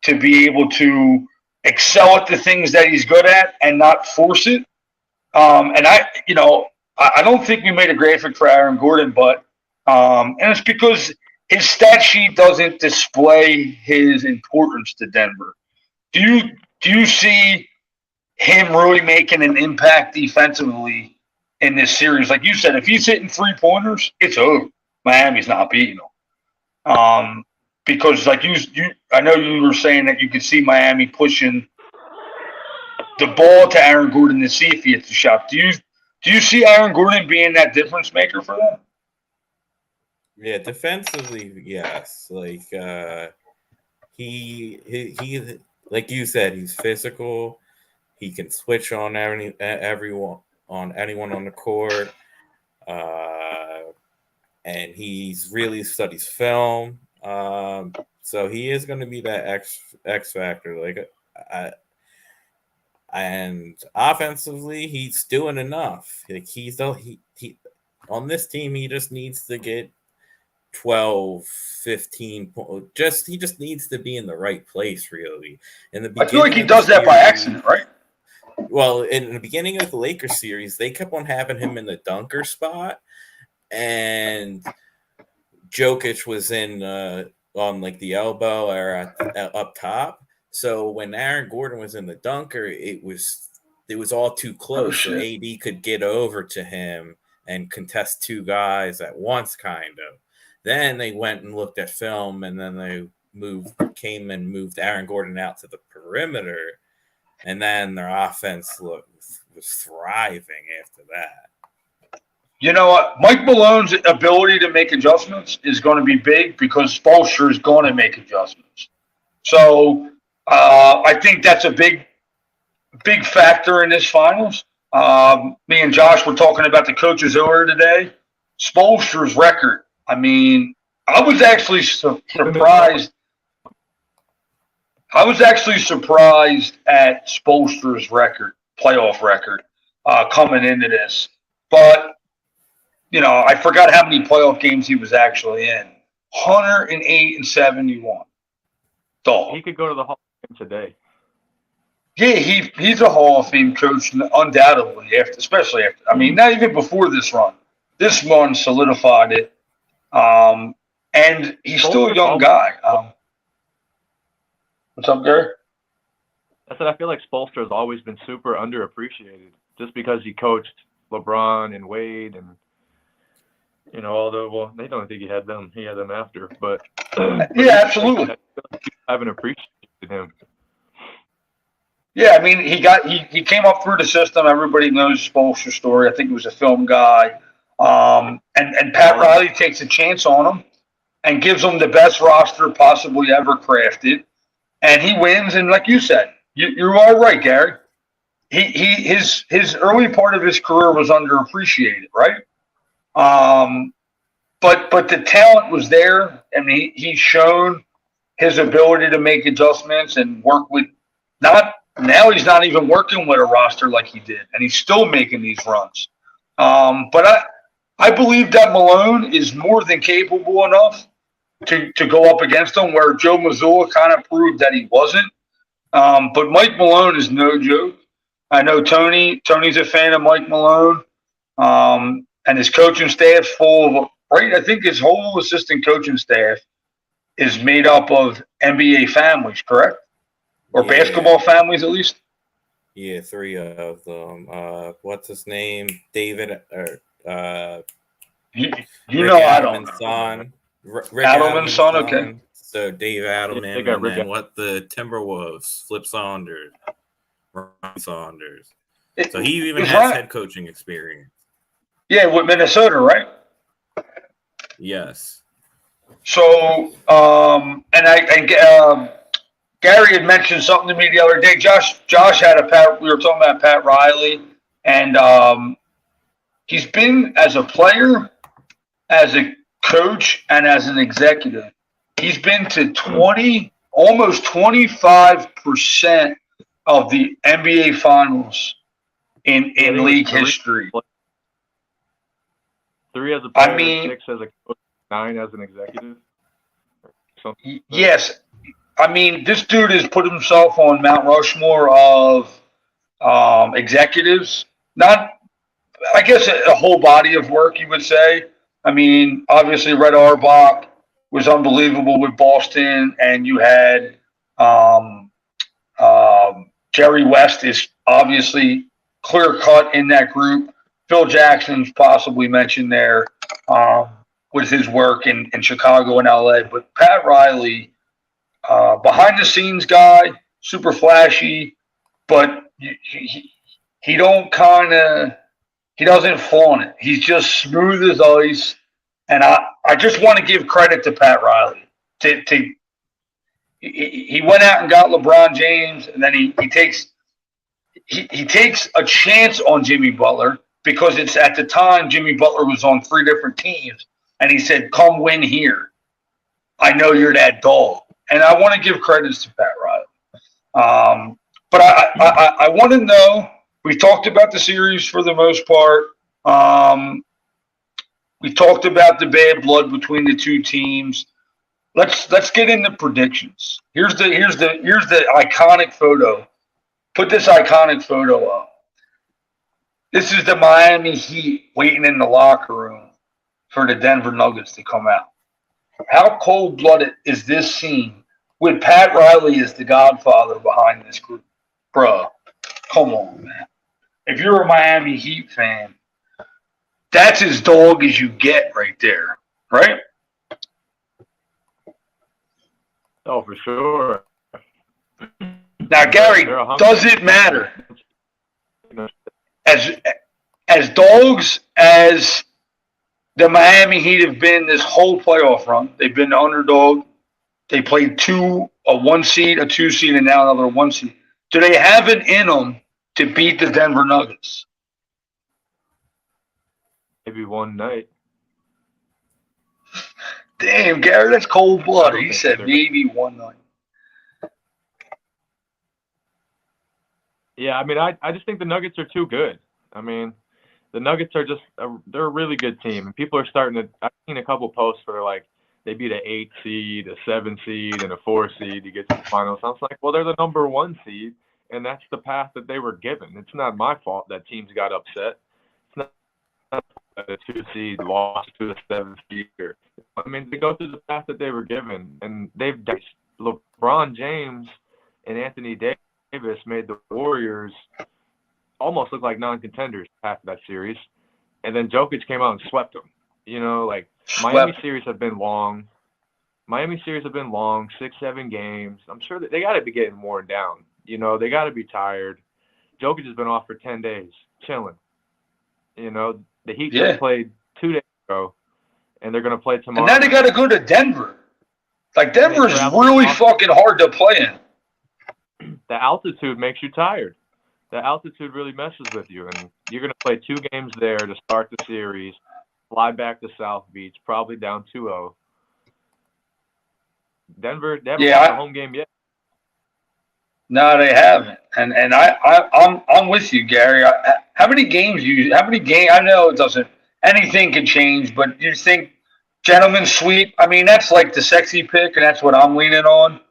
to be able to excel at the things that he's good at and not force it. And I don't think we made a graphic for Aaron Gordon, but and it's because his stat sheet doesn't display his importance to Denver. Do you see him really making an impact defensively in this series? Like you said, if he's hitting 3-pointers, it's over. Miami's not beating him. Because like I know you were saying that you could see Miami pushing the ball to Aaron Gordon to see if he hits the shot. Do you see Aaron Gordon being that difference maker for them? Yeah, defensively, yes. Like he like you said, he's physical. He can switch on anyone on the court, and he's really studies film. So he is going to be that X factor. Like, and offensively, he's doing enough. Like he on this team, he just needs to get 12, 15 he just needs to be in the right place, really. In the beginning, I feel like he does that by accident, right? Well, in the beginning of the Lakers series, they kept on having him in the dunker spot, and Jokic was in on like the elbow or up top. So when Aaron Gordon was in the dunker, it was all too close. So AD could get over to him and contest two guys at once, kind of. Then they went and looked at film, and then they moved Aaron Gordon out to the perimeter, and then their offense was thriving after that. You know what? Mike Malone's ability to make adjustments is going to be big because Spoelstra is going to make adjustments. So I think that's a big factor in this finals. Me and Josh were talking about the coaches earlier today. Spoelstra's record. I mean, I was actually surprised. I was actually surprised at Spoelstra's playoff record, coming into this. But, I forgot how many playoff games he was actually in. 108 and 71. Dog. He could go to the Hall of Fame today. Yeah, he's a Hall of Fame coach, undoubtedly. Especially after. I mean, not even before this run. This one solidified it. And he's still a young guy. What's up, Gary? I said I feel like Spoelstra has always been super underappreciated just because he coached LeBron and Wade and although they don't think he had them after, but yeah, absolutely. I haven't appreciated him. Yeah, I mean he came up through the system. Everybody knows Spoelstra's story. I think he was a film guy. And Pat Riley takes a chance on him and gives him the best roster possibly ever crafted. And he wins, and like you said, you're all right, Gary. His early part of his career was underappreciated, right? But the talent was there. I mean, he's shown his ability to make adjustments and work with now he's not even working with a roster like he did, and he's still making these runs. But I believe that Malone is more than capable enough to go up against him, where Joe Mazzulla kind of proved that he wasn't. But Mike Malone is no joke. I know Tony's a fan of Mike Malone, and his coaching staff's full of, right? I think his whole assistant coaching staff is made up of NBA families, correct? Or basketball families, at least? Yeah, 3 of them. What's his name? David, You Rick know I don't Adelman's know. son. Rick Adelman's Adelman's son, son. okay. So Dave Adelman, They got and Rick then what the Timberwolves, Flip Saunders, Ron Saunders. So he even has head coaching experience. Yeah, with Minnesota, right? Yes. So, Gary had mentioned something to me the other day. Josh had we were talking about Pat Riley, and he's been as a player, as a coach, and as an executive. He's been to almost 25% of the NBA finals in league history. 3 as a player, 6 as a coach, 9 as an executive. Yes. I mean, this dude has put himself on Mount Rushmore of executives. Not, I guess, a whole body of work, you would say. I mean, obviously, Red Auerbach was unbelievable with Boston, and you had Jerry West is obviously clear cut in that group. Phil Jackson's possibly mentioned there with his work in Chicago and LA. But Pat Riley, behind the scenes guy, super flashy, but he doesn't flaunt it. He's just smooth as ice. And I just want to give credit to Pat Riley. He went out and got LeBron James, and then he takes a chance on Jimmy Butler because it's at the time Jimmy Butler was on 3 different teams, and he said, "Come win here. I know you're that dog." And I want to give credits to Pat Riley. But I want to know. We talked about the series for the most part. We talked about the bad blood between the two teams. Let's get into predictions. Here's the iconic photo. Put this iconic photo up. This is the Miami Heat waiting in the locker room for the Denver Nuggets to come out. How cold-blooded is this scene with Pat Riley as the godfather behind this group? Bruh, come on, man. If you're a Miami Heat fan, that's as dog as you get right there, right? Oh, for sure. Now, Gary, does it matter? As dogs as the Miami Heat have been this whole playoff run, they've been the underdog. They played a 1 seed, a 2 seed, and now another 1 seed. Do they have it in them to beat the Denver Nuggets? Maybe one night. Damn, Gary, that's cold blood. He said maybe one night. Yeah, I mean, I just think the Nuggets are too good. I mean, the Nuggets are they're a really good team. And people are starting to – I've seen a couple posts where, like, they beat an 8 seed, a 7 seed, and a 4 seed to get to the finals. I was like, well, they're the number 1 seed, and that's the path that they were given. It's not my fault that teams got upset. It's not a 2 seed lost to a 7 seed. I mean, they go through the path that they were given, and they've – LeBron James and Anthony Davis made the Warriors almost look like non-contenders after that series. And then Jokic came out and swept them. You know, like Miami series have been long. 6, 7 games. I'm sure that they got to be getting worn down. You know, they got to be tired. Jokic has been off for 10 days, chilling. You know, the Heat just played 2 days ago, and they're going to play tomorrow. And now they got to go to Denver. Like, Denver is really fucking hard to play in. The altitude makes you tired. The altitude really messes with you, and you're going to play 2 games there to start the series, fly back to South Beach, probably down 2-0. Denver, they haven't won a home game yet. No, they haven't, and I'm with you, Gary. How many games? I know it doesn't. Anything can change, but you think gentleman's sweep? I mean, that's like the sexy pick, and that's what I'm leaning on.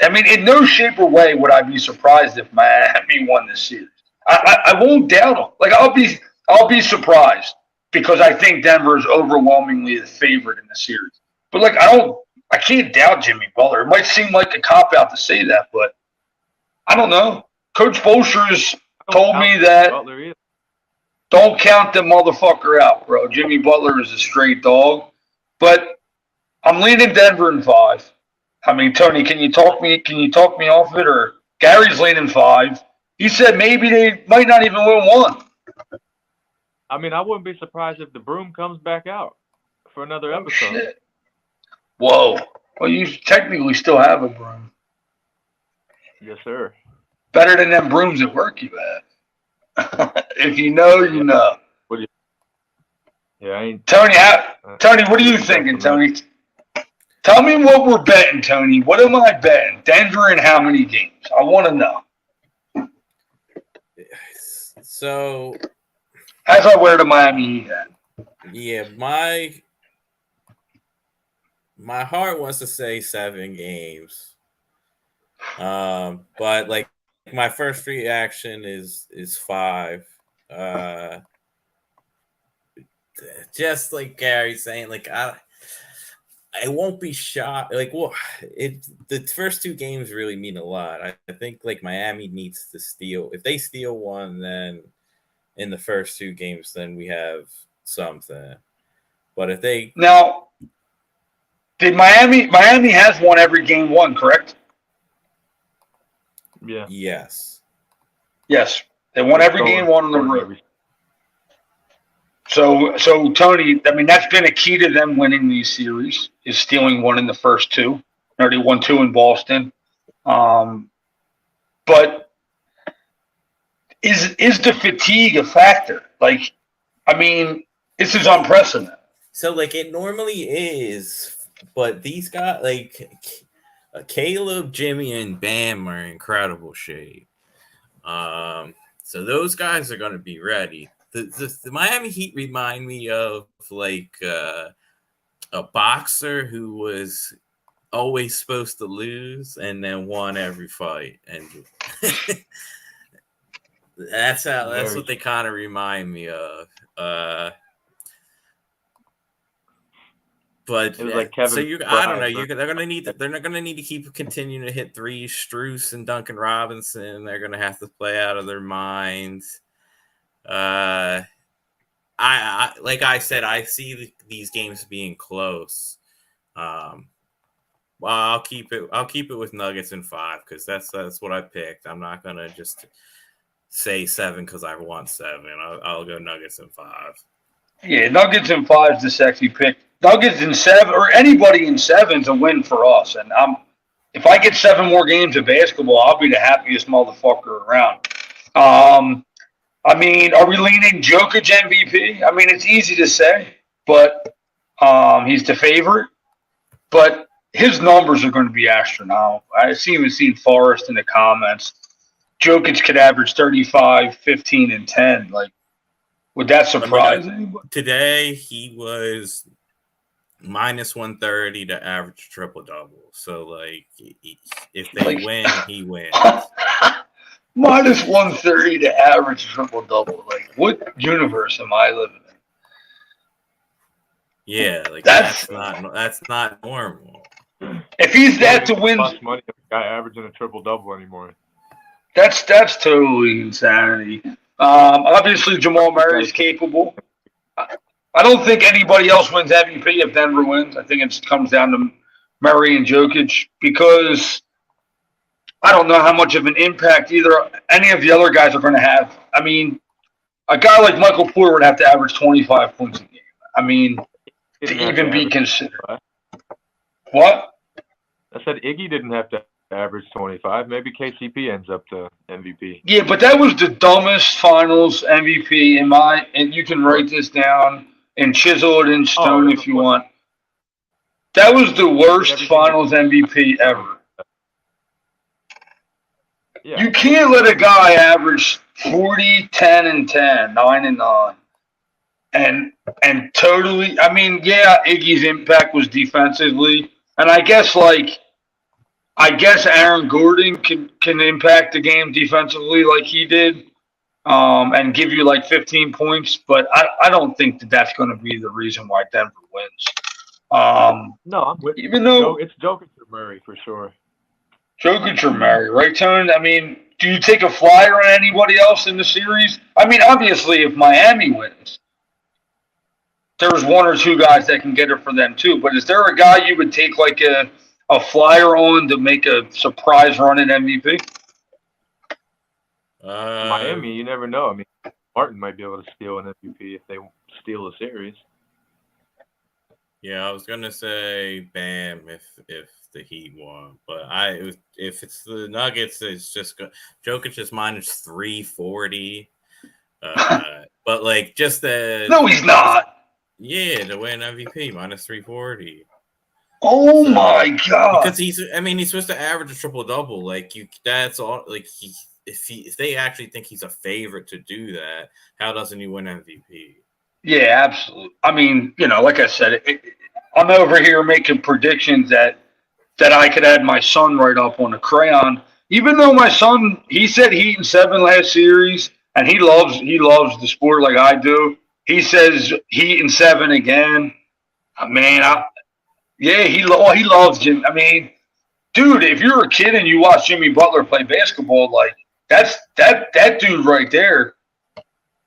I mean, in no shape or way would I be surprised if Miami won this series. I won't doubt them. Like, I'll be surprised because I think Denver is overwhelmingly the favorite in the series. But like, I can't doubt Jimmy Butler. It might seem like a cop out to say that, but I don't know. Coach Bolsher's told me that. don't count the motherfucker out, bro. Jimmy Butler is a straight dog. But I'm leaning Denver in 5. I mean, Tony, can you talk me off it? Or Gary's leaning 5. He said maybe they might not even win 1. I mean, I wouldn't be surprised if the broom comes back out for another episode. Shit. Whoa. Well, you technically still have a broom. Yes, sir. Better than them brooms at work you have. If you know, you know. Yeah, I ain't. Tony, what are you thinking, Tony? Tell me what we're betting, Tony. What am I betting? Denver in how many games? I want to know. So, as I wear the Miami Heat hat. Yeah, my heart wants to say 7 games. But like my first reaction is 5. Just like Gary saying, like I won't be shocked. Like, well, the first 2 games really mean a lot. I think like Miami needs to steal. If they steal one, then in the first 2 games, then we have something. But if they now, did Miami has won every game 1, correct? Yeah. Yes. Yes, they won every game 1 on the road. So Tony, I mean that's been a key to them winning these series is stealing 1 in the first 2. They already won 2 in Boston. But is the fatigue a factor? Like, I mean, this is unprecedented. So like it normally is, but these guys like Caleb, Jimmy, and Bam are in incredible shape. So those guys are going to be ready. The Miami Heat remind me of like a boxer who was always supposed to lose and then won every fight, and that's what they kind of remind me of. But like Kevin so I don't know. They're not gonna need to keep continuing to hit threes. Strus and Duncan Robinson, they're gonna have to play out of their minds. I like I said, I see these games being close. Well, I'll keep it with Nuggets in 5 because that's what I picked. I'm not gonna just say 7 because I want 7. I'll go Nuggets in 5. Yeah, Nuggets in 5 is the sexy pick. Nuggets in 7 or anybody in 7 is a win for us. And if I get 7 more games of basketball, I'll be the happiest motherfucker around. I mean, are we leaning Jokic MVP? I mean, it's easy to say, but he's the favorite. But his numbers are going to be astronomical. I even seen Forrest in the comments. Jokic could average 35, 15, and 10. Like, would that surprise anybody? Today, he was minus 130 to average triple-double. So, like, if they win, he wins. Minus 130 to average triple-double. Like, what universe am I living in? Yeah, like that's not normal. If he's that to win, money if a guy averaging a triple-double anymore. That's totally insanity. Obviously, Jamal Murray is capable. I don't think anybody else wins MVP if Denver wins. I think it comes down to Murray and Jokic because I don't know how much of an impact any of the other guys are going to have. I mean, a guy like Michael Porter would have to average 25 points a game. I mean, to even be considered. What? I said Iggy didn't have to average 25. Maybe KCP ends up the MVP. Yeah, but that was the dumbest finals MVP and you can write this down and chisel it in stone if you want. That was the worst finals MVP ever. Yeah. You can't let a guy average 40, 10, and 10, 9 and 9. And totally, I mean, yeah, Iggy's impact was defensively. And I guess Aaron Gordon can impact the game defensively like he did and give you like 15 points. But I don't think that's going to be the reason why Denver wins. No, I'm with even though it's Jokic or Murray for sure. Jokic or Murray, right, Tony? I mean, do you take a flyer on anybody else in the series? I mean, obviously, if Miami wins, there's one or two guys that can get it for them too. But is there a guy you would take like a flyer on to make a surprise run in MVP? Miami, you never know. I mean, Martin might be able to steal an MVP if they steal a series. Yeah, I was gonna say Bam if the Heat won, but if it's the Nuggets, it's just Jokic is minus 340. But like just the No, he's not. Yeah, to win MVP minus 340. Oh my god! Because he's supposed to average a triple double. Like that's all. Like if they actually think he's a favorite to do that, how doesn't he win MVP? Yeah, absolutely. I mean, like I said, I'm over here making predictions that I could add my son right up on a crayon. Even though my son, he said Heat in 7 last series, and he loves the sport like I do. He says Heat in 7 again. Man, he loves Jim. I mean, dude, if you're a kid and you watch Jimmy Butler play basketball, like that dude right there,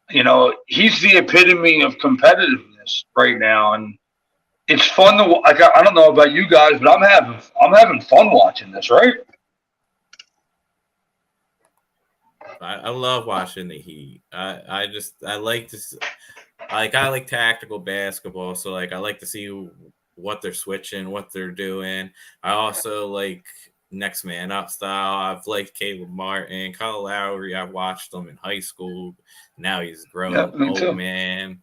he's the epitome of competitiveness right now, and it's fun to. Like, I don't know about you guys, but I'm having fun watching this. Right? I love watching the Heat. I like this. I like tactical basketball, so like I like to see what they're switching, what they're doing. I also like next man up style. I've liked Caleb Martin, Kyle Lowry. I watched him in high school. Now he's grown old man.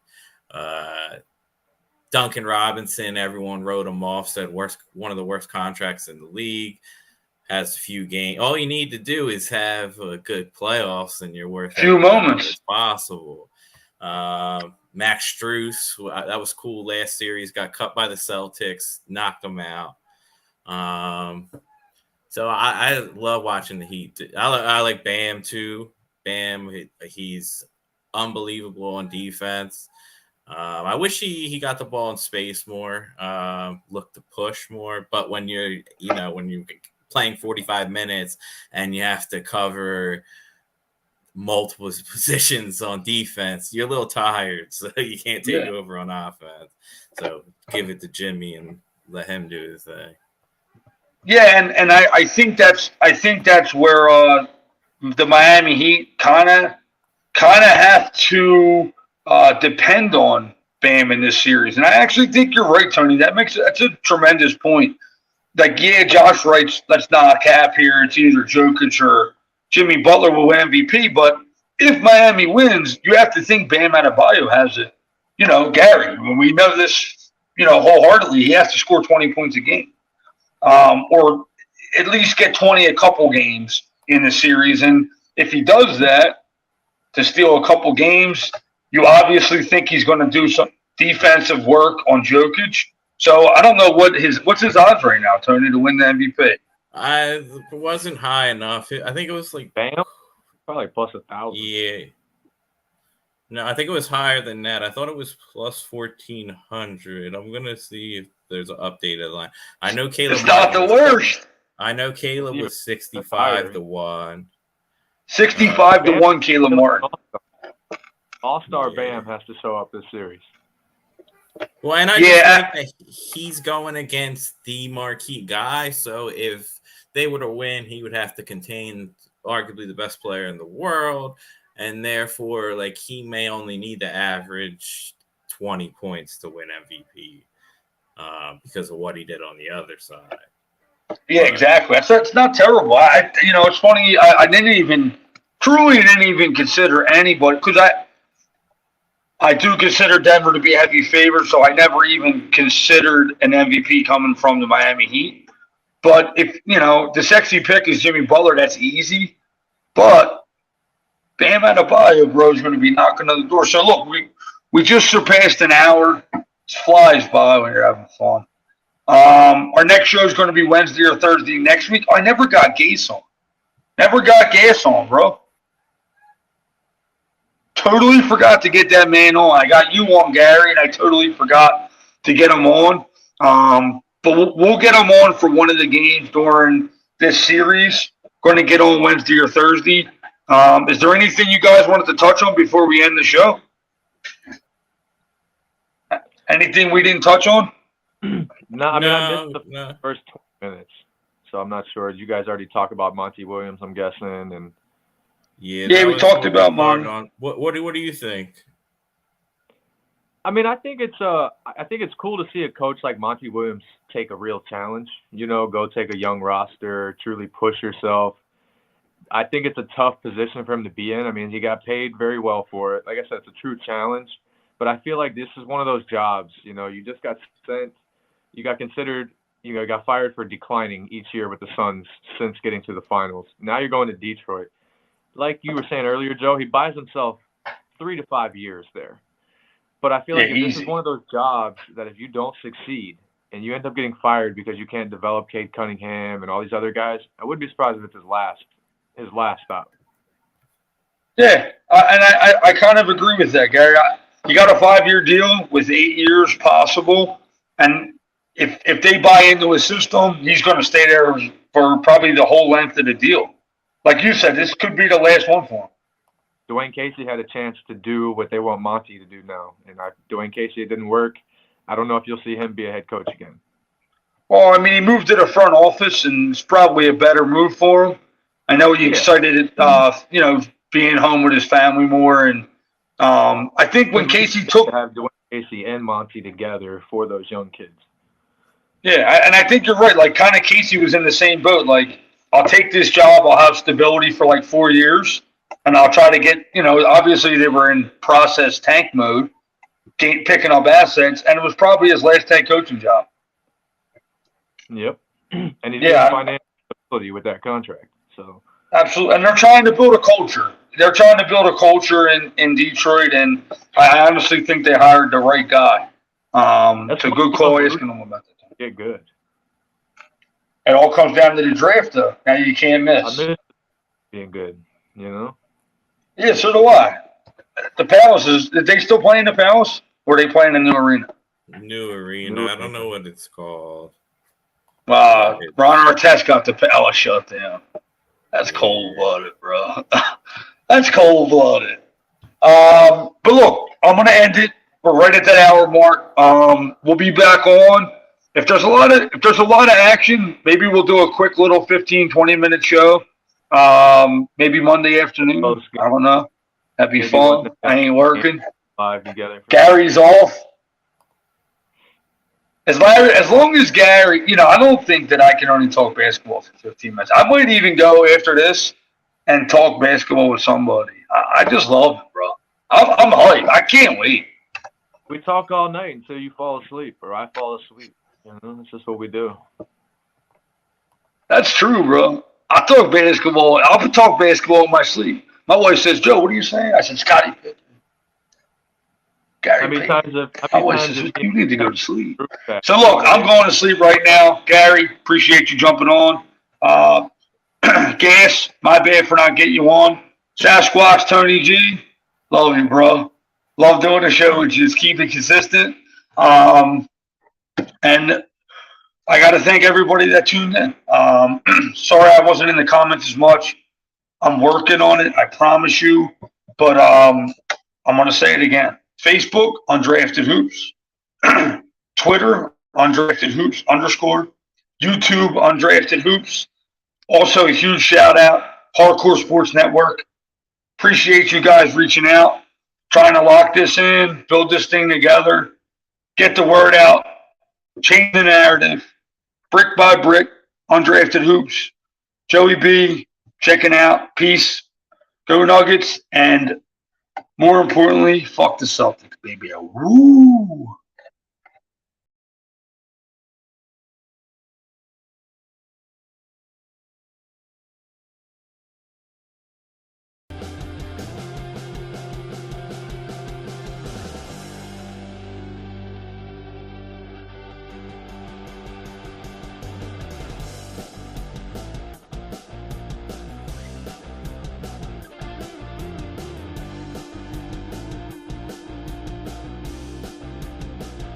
Duncan Robinson, everyone wrote him off, said one of the worst contracts in the league. Has a few games. All you need to do is have a good playoffs, and you're worth few moments. It's possible. Max Strus, that was cool last series. Got cut by the Celtics, knocked them out. So I love watching the Heat. I like Bam too. Bam, he's unbelievable on defense. I wish he got the ball in space more. Look to push more. But when you're playing 45 minutes and you have to cover multiple positions on defense, you're a little tired, so you can't take over on offense. So give it to Jimmy and let him do his thing. Yeah, and I think that's where the Miami Heat kind of have to depend on Bam in this series. And I actually think you're right, Tony. That's a tremendous point. Like, yeah, Josh writes, let's not cap here. It's either Jokic or Jimmy Butler will win MVP. But if Miami wins, you have to think Bam Adebayo has it. Gary, we know this, wholeheartedly. He has to score 20 points a game, or at least get 20 a couple games in the series. And if he does that, to steal a couple games, you obviously think he's going to do some defensive work on Jokic. So I don't know what's his odds right now, Tony, to win the MVP. It wasn't high enough. I think it was like Bam, probably plus 1,000. Yeah. No, I think it was higher than that. I thought it was plus 1,400. I'm gonna see if there's an updated line. I know Caleb. It's not the worst. I know Caleb was 65 to 1. 65 to 1, Caleb Martin. All-Star Bam has to show up this series. Well, and I just think that he's going against the marquee guy. So if they were to win, he would have to contain arguably the best player in the world. And therefore, like, he may only need to average 20 points to win MVP because of what he did on the other side. Yeah, exactly. It's not terrible. It's funny. I truly didn't even consider anybody, because I do consider Denver to be a heavy favorite, so I never even considered an MVP coming from the Miami Heat. But if, the sexy pick is Jimmy Butler, that's easy. But Bam Adebayo, bro, is going to be knocking on the door. So, look, we just surpassed an hour. It flies by when you're having fun. Our next show is going to be Wednesday or Thursday next week. I never got Gas on, bro. Totally forgot to get that man on. I got you on, Gary, and I totally forgot to get him on. But we'll get him on for one of the games during this series. going to get on Wednesday or Thursday. Is there anything you guys wanted to touch on before we end the show? Anything we didn't touch on? No, I mean, I missed the first 20 minutes, so I'm not sure. You guys already talked about Monty Williams, I'm guessing, and yeah, we talked about Monty. What do you think? I mean, I think it's cool to see a coach like Monty Williams take a real challenge. You know, go take a young roster, truly push yourself. I think it's a tough position for him to be in. I mean, he got paid very well for it. Like I said, it's a true challenge. But I feel like this is one of those jobs, you know, you just got sent, you got considered, you know, got fired for declining each year with the Suns since getting to the finals. Now you're going to Detroit. Like you were saying earlier, Joe, he buys himself 3 to 5 years there. But I feel like this is one of those jobs that if you don't succeed and you end up getting fired because you can't develop Cade Cunningham and all these other guys, I wouldn't be surprised if it's his last stop. Yeah, and I kind of agree with that, Gary. You got a 5-year deal with 8 years possible, and if they buy into his system, he's going to stay there for probably the whole length of the deal. Like you said, this could be the last one for him. Dwayne Casey had a chance to do what they want Monty to do now, and Dwayne Casey, it didn't work. I don't know if you'll see him be a head coach again. Well, I mean, he moved to the front office, and it's probably a better move for him. I know he excited, you know, being home with his family more, and I think when Casey took to have Dwayne Casey and Monty together for those young kids. Yeah, and I think you're right. Like, kind of Casey was in the same boat. Like, I'll take this job. I'll have stability for like 4 years, and I'll try to get, you know, obviously they were in process tank mode, picking up assets, and it was probably his last head coaching job. Yep. And he didn't financial stability with that contract. So absolutely, and they're trying to build a culture. They're trying to build a culture in Detroit, and I honestly think they hired the right guy. It's a good call asking them about that. Get good. It all comes down to the draft, though. Now you can't miss. I miss being good, you know? Yeah, so do I. The Palace are they still playing the Palace? Or are they playing the new arena? New arena. I don't know what it's called. Ron Artest got the Palace shut down. That's cold-blooded, bro. That's cold-blooded. But look, I'm going to end it. We're right at that hour mark. We'll be back on. If there's a lot of action, maybe we'll do a quick little 15, 20-minute show. Maybe Monday afternoon. I don't know. That'd be fun. I ain't working. Gary's off. As long as Gary, you know, I don't think that I can only talk basketball for 15 minutes. I might even go after this and talk basketball with somebody. I just love it, bro. I'm hyped. I can't wait. We talk all night until you fall asleep, or I fall asleep. You know, that's just what we do. That's true, bro. I talk basketball. I'll talk basketball in my sleep. My wife says, "Joe, what are you saying?" I said, "Scotty Pippen." Gary Payton. My wife says, "You need to go to sleep." So look, I'm going to sleep right now. Gary, appreciate you jumping on. Gas, my bad for not getting you on. Sasquatch, Tony G, love you, bro. Love doing the show with you. Just keep it consistent. And I got to thank everybody that tuned in. Sorry I wasn't in the comments as much. I'm working on it, I promise you. But I'm going to say it again. Facebook, Undrafted Hoops. Twitter, Undrafted Hoops _. YouTube, Undrafted Hoops. Also, a huge shout out, Hardcore Sports Network. Appreciate you guys reaching out, trying to lock this in, build this thing together, get the word out, change the narrative, brick by brick, Undrafted Hoops. Joey B, checking out. Peace. Go Nuggets. And more importantly, fuck the Celtics, baby. Woo!